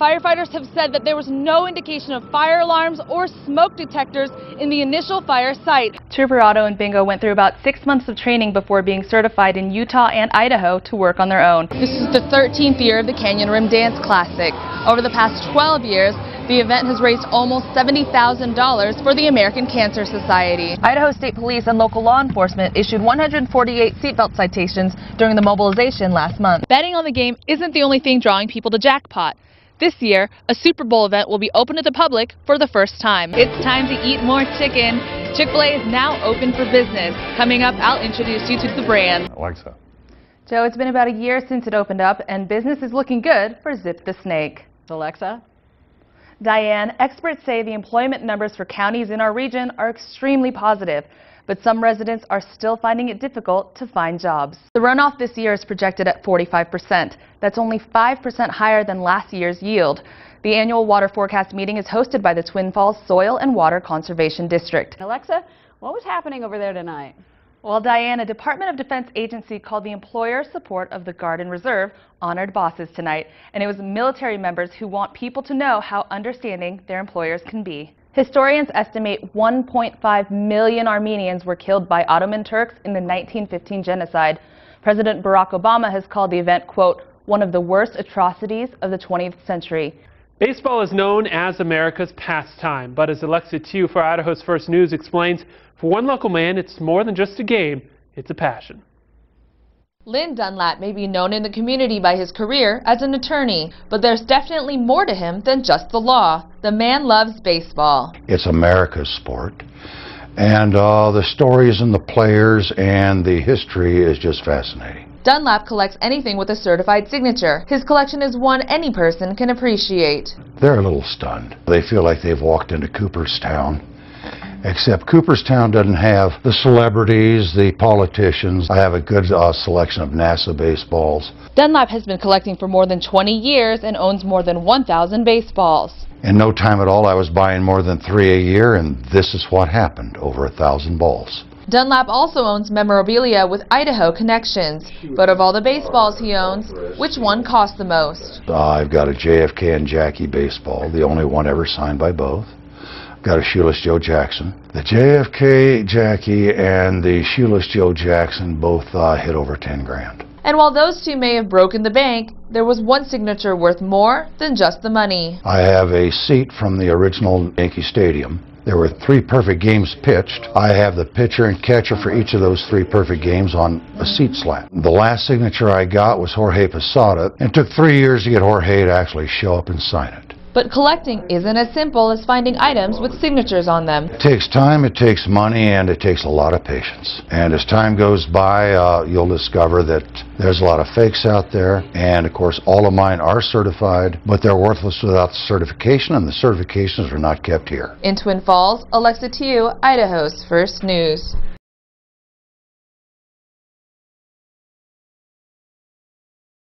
Firefighters have said that there was no indication of fire alarms or smoke detectors in the initial fire site. Trooper Otto and Bingo went through about 6 months of training before being certified in Utah and Idaho to work on their own. This is the 13th year of the Canyon Rim Dance Classic. Over the past 12 years, the event has raised almost $70,000 for the American Cancer Society. Idaho State Police and local law enforcement issued 148 seatbelt citations during the mobilization last month. Betting on the game isn't the only thing drawing people to jackpot. This year, a Super Bowl event will be open to the public for the first time. It's time to eat more chicken. Chick-fil-A is now open for business. Coming up, I'll introduce you to the brand. Alexa. Joe, it's been about a year since it opened up, and business is looking good for Zip the Snake. Alexa. Diane, experts say the employment numbers for counties in our region are extremely positive, but some residents are still finding it difficult to find jobs. The runoff this year is projected at 45%. That's only 5% higher than last year's yield. The annual water forecast meeting is hosted by the Twin Falls Soil and Water Conservation District. Alexa, what was happening over there tonight? Well, Diane, a Department of Defense agency called the Employer Support of the Guard and Reserve honored bosses tonight, and it was military members who want people to know how understanding their employers can be. Historians estimate 1.5 million Armenians were killed by Ottoman Turks in the 1915 genocide. President Barack Obama has called the event, quote, one of the worst atrocities of the 20th century. Baseball is known as America's pastime, but as Alexa Tieu for Idaho's First News explains, for one local man, it's more than just a game, it's a passion. Lynn Dunlap may be known in the community by his career as an attorney, but there's definitely more to him than just the law. The man loves baseball. It's America's sport, and the stories and the players and the history is just fascinating. Dunlap collects anything with a certified signature. His collection is one any person can appreciate. They're a little stunned. They feel like they've walked into Cooperstown, except Cooperstown doesn't have the celebrities, the politicians. I have a good selection of NASA baseballs. Dunlap has been collecting for more than 20 years and owns more than 1,000 baseballs. In no time at all, I was buying more than 3 a year, and this is what happened, over 1,000 balls. Dunlap also owns memorabilia with Idaho connections. But of all the baseballs he owns, which one costs the most? I've got a JFK and Jackie baseball, the only one ever signed by both. I've got a Shoeless Joe Jackson. The JFK Jackie and the Shoeless Joe Jackson both hit over 10 grand. And while those two may have broken the bank, there was one signature worth more than just the money. I have a seat from the original Yankee Stadium. There were 3 perfect games pitched. I have the pitcher and catcher for each of those 3 perfect games on a seat slat. The last signature I got was Jorge Posada, and it took 3 years to get Jorge to actually show up and sign it. But collecting isn't as simple as finding items with signatures on them. It takes time, it takes money, and it takes a lot of patience. And as time goes by, you'll discover that there's a lot of fakes out there. And of course, all of mine are certified, but they're worthless without the certification, and the certifications are not kept here. In Twin Falls, Alexa Tieu, Idaho's First News.